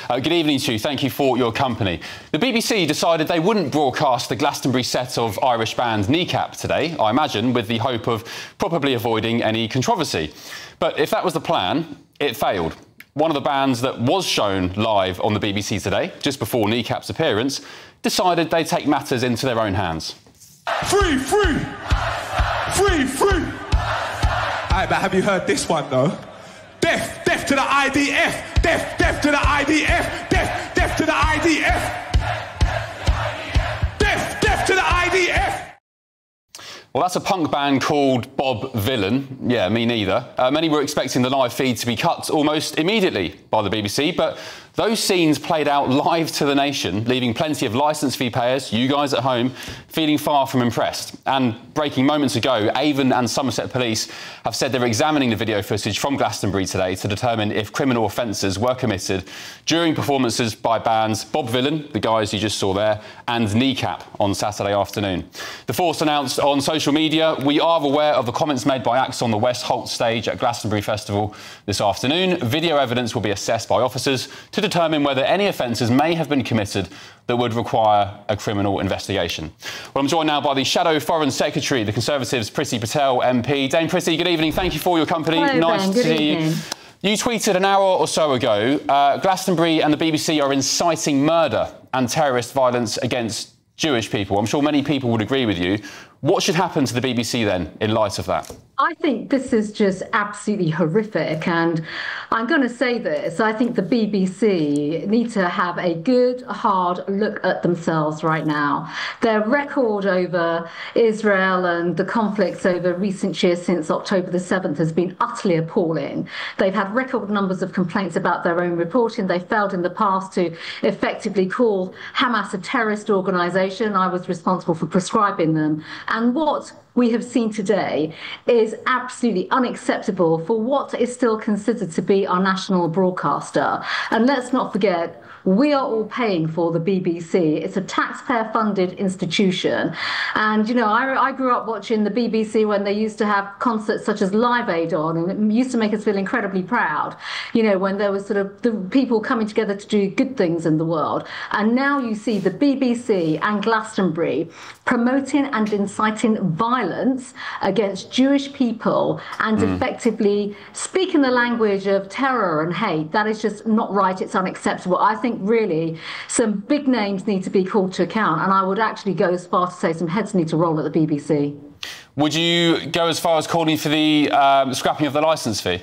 Good evening to you. Thank you for your company. The BBC decided they wouldn't broadcast the Glastonbury set of Irish band Kneecap today, I imagine, with the hope of probably avoiding any controversy. But if that was the plan, it failed. One of the bands that was shown live on the BBC today, just before Kneecap's appearance, decided they'd take matters into their own hands. Free, free! Free, free! Alright, but have you heard this one, though? Death, death to the IDF! Death, death to the IDF! Death, death to the IDF! Death, death to the IDF! Well, that's a punk band called Bob Vylan. Yeah, me neither. Many were expecting the live feed to be cut almost immediately by the BBC, but those scenes played out live to the nation, leaving plenty of licence fee payers, you guys at home, feeling far from impressed. And breaking moments ago, Avon and Somerset Police have said they're examining the video footage from Glastonbury today to determine if criminal offences were committed during performances by bands Bob Vylan, the guys you just saw there, and Kneecap on Saturday afternoon. The force announced on social media, "We are aware of the comments made by acts on the West Holt stage at Glastonbury Festival this afternoon. Video evidence will be assessed by officers to determine whether any offences may have been committed that would require a criminal investigation." Well, I'm joined now by the Shadow Foreign Secretary, the Conservatives' Priti Patel MP. Dame Priti, good evening. Thank you for your company. Hello, nice Ben. to Good see evening. you. You tweeted an hour or so ago, Glastonbury and the BBC are inciting murder and terrorist violence against Jewish people. I'm sure many people would agree with you. What should happen to the BBC then, in light of that? I think this is just absolutely horrific, and I'm going to say this. I think the BBC need to have a good, hard look at themselves right now. Their record over Israel and the conflicts over recent years since October the 7th has been utterly appalling. They've had record numbers of complaints about their own reporting. They failed in the past to effectively call Hamas a terrorist organisation. I was responsible for prescribing them. And what we have seen today is absolutely unacceptable for what is still considered to be our national broadcaster. And let's not forget, we are all paying for the BBC. It's a taxpayer-funded institution. And, you know, I grew up watching the BBC when they used to have concerts such as Live Aid on, and it used to make us feel incredibly proud, you know, when there was sort of the people coming together to do good things in the world. And now you see the BBC and Glastonbury promoting and inciting violence against Jewish people and effectively speaking the language of terror and hate. That is just not right. It's unacceptable. I think really some big names need to be called to account, and I would actually go as far to say some heads need to roll at the BBC. Would you go as far as calling for the scrapping of the licence fee?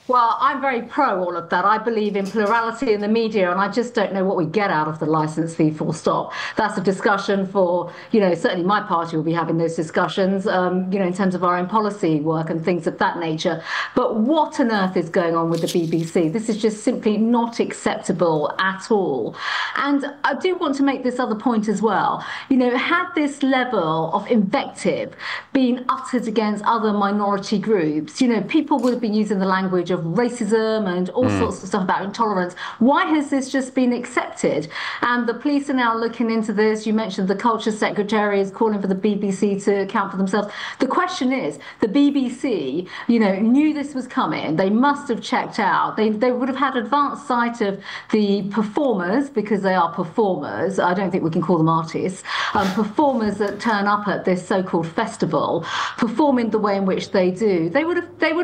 Well, I'm very pro all of that. I believe in plurality in the media, and I just don't know what we get out of the licence fee, full stop. That's a discussion for, you know, certainly my party will be having those discussions, you know, in terms of our own policy work and things of that nature. But what on earth is going on with the BBC? This is just simply not acceptable at all. And I do want to make this other point as well. You know, had this level of invective been uttered against other minority groups, you know, people would have been using the language of racism and all sorts of stuff about intolerance. Why has this just been accepted? And the police are now looking into this. You mentioned the Culture Secretary is calling for the BBC to account for themselves. The question is, the BBC, you know, knew this was coming. They must have checked out. They would have had advanced sight of the performers, because they are performers. I don't think we can call them artists. Performers that turn up at this so-called festival, performing the way in which they do. They would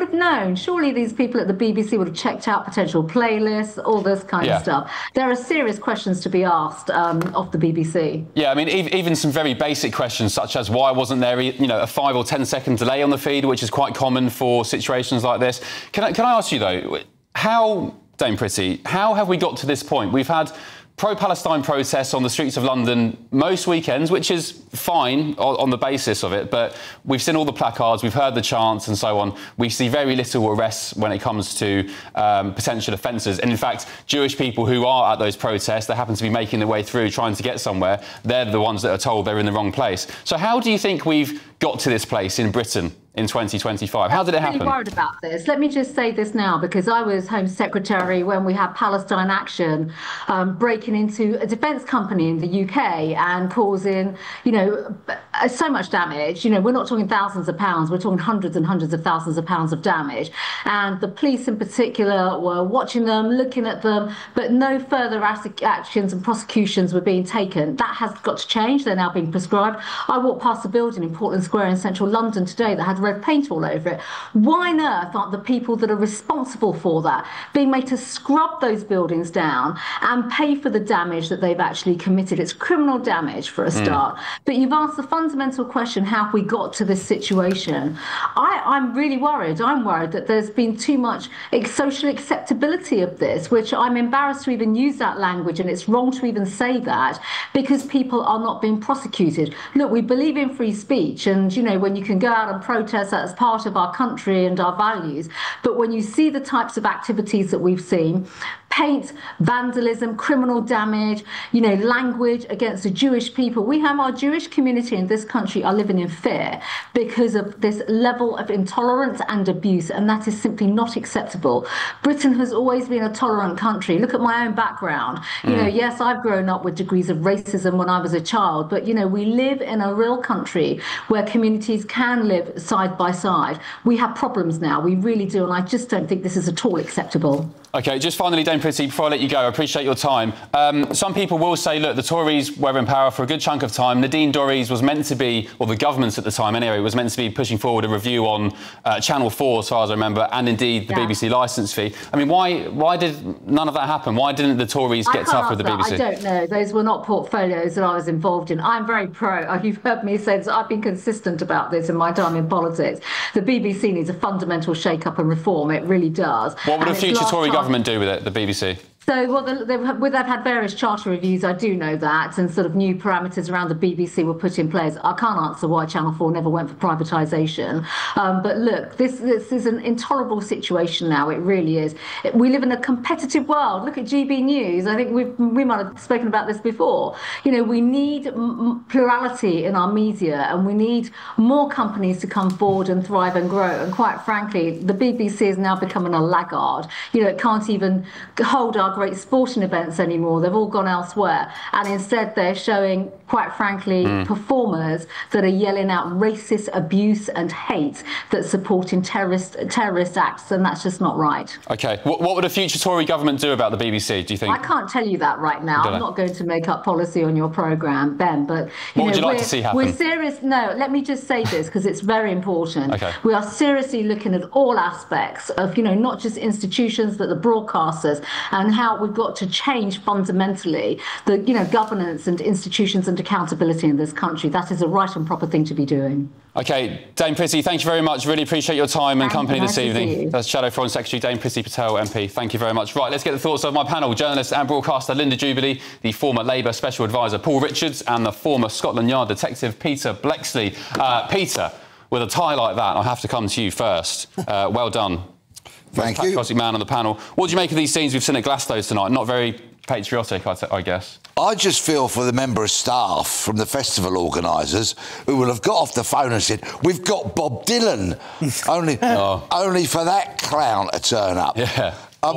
have known. Surely these people at the BBC would have checked out potential playlists, all this kind of stuff. There are serious questions to be asked of the BBC. Yeah, I mean, even some very basic questions, such as why wasn't there, you know, a 5 or 10 second delay on the feed, which is quite common for situations like this. Can I ask you, though, how, Dame Priti, how have we got to this point? We've had pro-Palestine protests on the streets of London most weekends, which is fine on the basis of it, but we've seen all the placards, we've heard the chants and so on. We see very little arrests when it comes to potential offences. And in fact, Jewish people who are at those protests, they happen to be making their way through, trying to get somewhere, they're the ones that are told they're in the wrong place. So how do you think we've got to this place in Britain in 2025? How did it happen? I'm really worried about this. Let me just say this now, because I was Home Secretary when we had Palestine Action breaking into a defence company in the UK and causing, you know, so much damage. You know, we're not talking thousands of pounds, we're talking hundreds and hundreds of thousands of pounds of damage. And the police in particular were watching them, looking at them, but no further actions and prosecutions were being taken. That has got to change. They're now being prescribed. I walked past a building in Portland Square in central London today that had red paint all over it. Why on earth aren't the people that are responsible for that being made to scrub those buildings down and pay for the damage that they've actually committed? It's criminal damage for a start. But you've asked the fundamental question, how have we got to this situation? I'm really worried. I'm worried that there's been too much social acceptability of this, which I'm embarrassed to even use that language, and it's wrong to even say that, because people are not being prosecuted. Look, we believe in free speech, and, you know, when you can go out and protest, that's part of our country and our values. But when you see the types of activities that we've seen, paint, vandalism, criminal damage, you know, language against the Jewish people. We have our Jewish community in this country are living in fear because of this level of intolerance and abuse, and that is simply not acceptable. Britain has always been a tolerant country. Look at my own background. You know, yes, I've grown up with degrees of racism when I was a child, but, you know, we live in a real country where communities can live side by side. We have problems now, we really do, and I just don't think this is at all acceptable. OK, just finally, Dame Priti, before I let you go, I appreciate your time. Some people will say, look, the Tories were in power for a good chunk of time. Nadine Dorries was meant to be, or the government at the time anyway, was meant to be pushing forward a review on Channel 4, as far as I remember, and indeed the BBC licence fee. I mean, why did none of that happen? Why didn't the Tories get tough with the BBC? I don't know. Those were not portfolios that I was involved in. I'm very pro. You've heard me say this. I've been consistent about this in my time in politics. The BBC needs a fundamental shake-up and reform. It really does. What would a future Tory government do with it, the BBC? So, well, they've had various charter reviews, I do know that, and sort of new parameters around the BBC were put in place. I can't answer why Channel 4 never went for privatisation. But look, this is an intolerable situation now, it really is. We live in a competitive world. Look at GBNews. I think we might have spoken about this before. You know, we need plurality in our media, and we need more companies to come forward and thrive and grow. And quite frankly, the BBC is now becoming a laggard. You know, it can't even hold our great sporting events anymore. They've all gone elsewhere, and instead they're showing, quite frankly, performers that are yelling out racist abuse and hate that's supporting terrorist acts, and that's just not right. OK, what would a future Tory government do about the BBC, do you think? I can't tell you that right now. I'm not going to make up policy on your programme, Ben, but what would you like to see happen? We're serious. No, let me just say this, because it's very important. OK. We are seriously looking at all aspects of, you know, not just institutions, but the broadcasters, and how we've got to change fundamentally the, you know, governance and institutions and accountability in this country. That is a right and proper thing to be doing. OK, Dame Priti, thank you very much. Really appreciate your time and company this evening. That's Shadow Foreign Secretary Dame Priti Patel, MP. Thank you very much. Right, let's get the thoughts of my panel. Journalist and broadcaster Linda Jubilee, the former Labour Special Advisor Paul Richards, and the former Scotland Yard detective Peter Bleksley. Peter, with a tie like that, I have to come to you first. Well done. Thank you. Patriotic man on the panel. What do you make of these scenes we've seen at Glasgow tonight? Not very patriotic, I guess. I just feel for the member of staff from the festival organisers who will have got off the phone and said, "We've got Bob Dylan," only for that clown to turn up. Yeah. I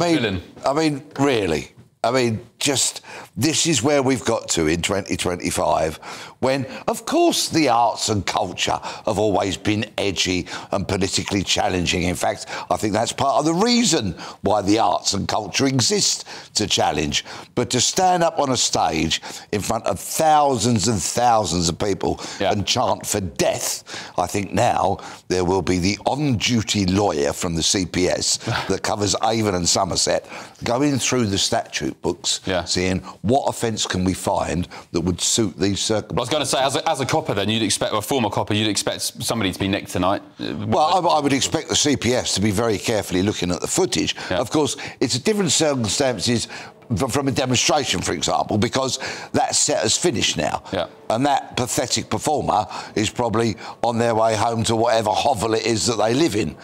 mean, really. I mean, just this is where we've got to in 2025, when, of course, the arts and culture have always been edgy and politically challenging. In fact, I think that's part of the reason why the arts and culture exist, to challenge. But to stand up on a stage in front of thousands and thousands of people and chant for death, I think now there will be the on-duty lawyer from the CPS that covers Avon and Somerset going through the statute books, seeing what offence can we find that would suit these circumstances. Well, I was going to say, as a copper then, you'd expect, a former copper, you'd expect somebody to be nicked tonight. Well, I would expect the CPS to be very carefully looking at the footage. Of course, it's different circumstances from a demonstration, for example, because that set has finished now. And that pathetic performer is probably on their way home to whatever hovel it is that they live in.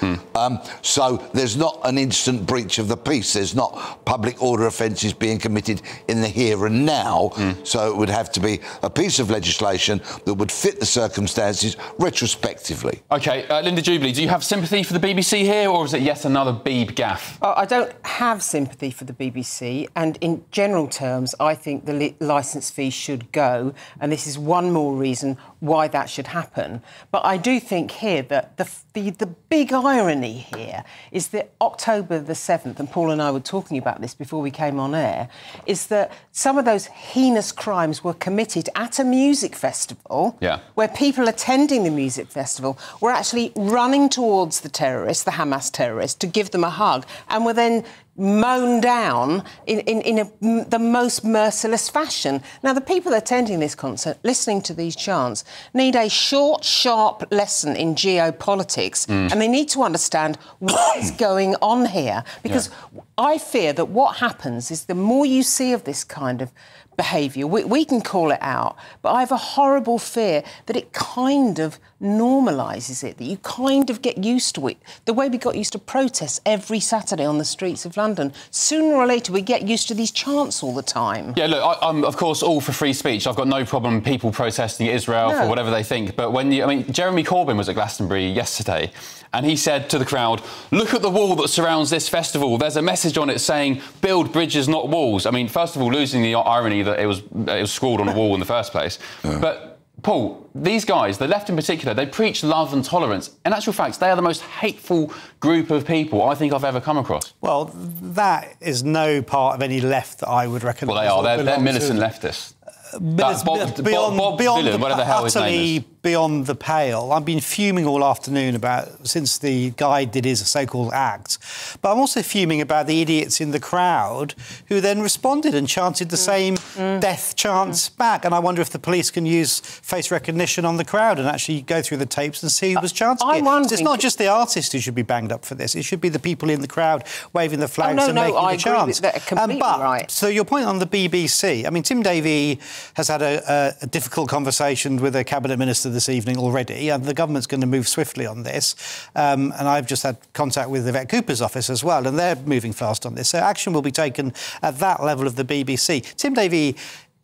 So there's not an instant breach of the peace. There's not public order offences being committed in the here and now. So it would have to be a piece of legislation that would fit the circumstances retrospectively. OK, Linda Jubilee, do you have sympathy for the BBC here, or is it yet another Beeb gaffe? I don't have sympathy for the BBC, and in general terms, I think the licence fee should go, and this is is one more reason why that should happen. But I do think here that the big irony here is that October the 7th, and Paul and I were talking about this before we came on air, is that some of those heinous crimes were committed at a music festival, where people attending the music festival were actually running towards the terrorists, the Hamas terrorists, to give them a hug, and were then mown down in the most merciless fashion. Now, the people attending this concert, listening to these chants, need a short, sharp lesson in geopolitics, and they need to understand what is going on here. Because I fear that what happens is the more you see of this kind of behaviour, we can call it out, but I have a horrible fear that it kind of normalises it, that you kind of get used to it. The way we got used to protests every Saturday on the streets of London, sooner or later we get used to these chants all the time. Yeah, look, I'm, of course, all for free speech. I've got no problem people protesting Israel for whatever they think, but when you... I mean, Jeremy Corbyn was at Glastonbury yesterday, and he said to the crowd, look at the wall that surrounds this festival. There's a message on it saying, build bridges, not walls. I mean, first of all, losing the irony that it was scrawled on a wall in the first place. But, Paul, these guys, the left in particular, they preach love and tolerance. In actual fact, they are the most hateful group of people I think I've ever come across. Well, that is no part of any left that I would recognise. Well, they are. They're militant leftists. Bob Vylan, whatever the hell his name is. Beyond the pale. I've been fuming all afternoon since the guy did his so-called act. But I'm also fuming about the idiots in the crowd who then responded and chanted the same death chants back. And I wonder if the police can use face recognition on the crowd and actually go through the tapes and see who was chanting it. It's not just the artist who should be banged up for this. It should be the people in the crowd waving the flags and making the chants. I agree with that completely right. So your point on the BBC, I mean, Tim Davie has had a difficult conversation with a cabinet minister this evening already, and the government's going to move swiftly on this. And I've just had contact with Yvette Cooper's office as well, and they're moving fast on this. So action will be taken at that level of the BBC. Tim Davie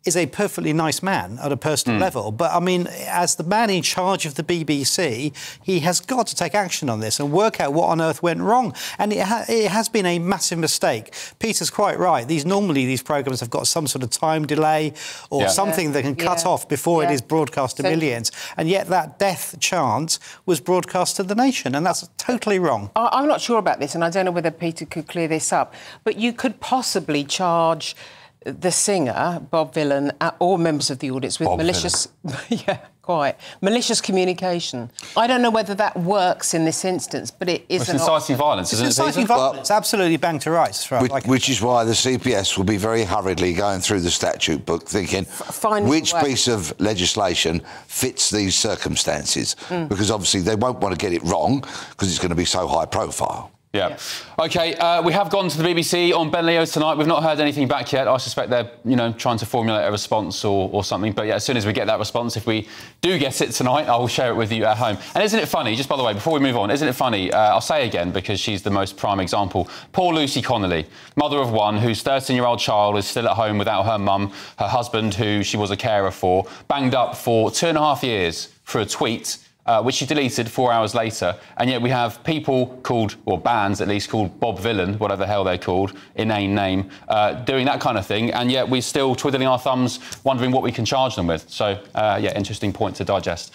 is a perfectly nice man at a personal level, but, I mean, as the man in charge of the BBC, he has got to take action on this and work out what on earth went wrong. And it has been a massive mistake. Peter's quite right. Normally these programmes have got some sort of time delay or something that can cut off before it is broadcast to millions. And yet that death chant was broadcast to the nation, and that's totally wrong. I'm not sure about this, and I don't know whether Peter could clear this up, but you could possibly charge the singer, Bob Vylan, or members of the audience with malicious... malicious communication. I don't know whether that works in this instance, but it is... It's inciting violence, isn't it? It's inciting violence. It's absolutely bang to rights. Which is why the CPS will be very hurriedly going through the statute book, thinking which piece of legislation fits these circumstances. Because obviously they won't want to get it wrong, because it's going to be so high profile. OK, we have gone to the BBC on Ben Leo's tonight. We've not heard anything back yet. I suspect they're, trying to formulate a response or something. But, as soon as we get that response, if we do get it tonight, I will share it with you at home. And isn't it funny, just by the way, before we move on, isn't it funny, I'll say again, because she's the most prime example, poor Lucy Connolly, mother of one, whose 13-year-old child is still at home without her mum, her husband, who she was a carer for, banged up for 2.5 years for a tweet, which she deleted 4 hours later. And yet we have people called, or bands at least, called Bob Vylan, whatever the hell they're called, inane name, doing that kind of thing. And yet we're still twiddling our thumbs, wondering what we can charge them with. So, interesting point to digest.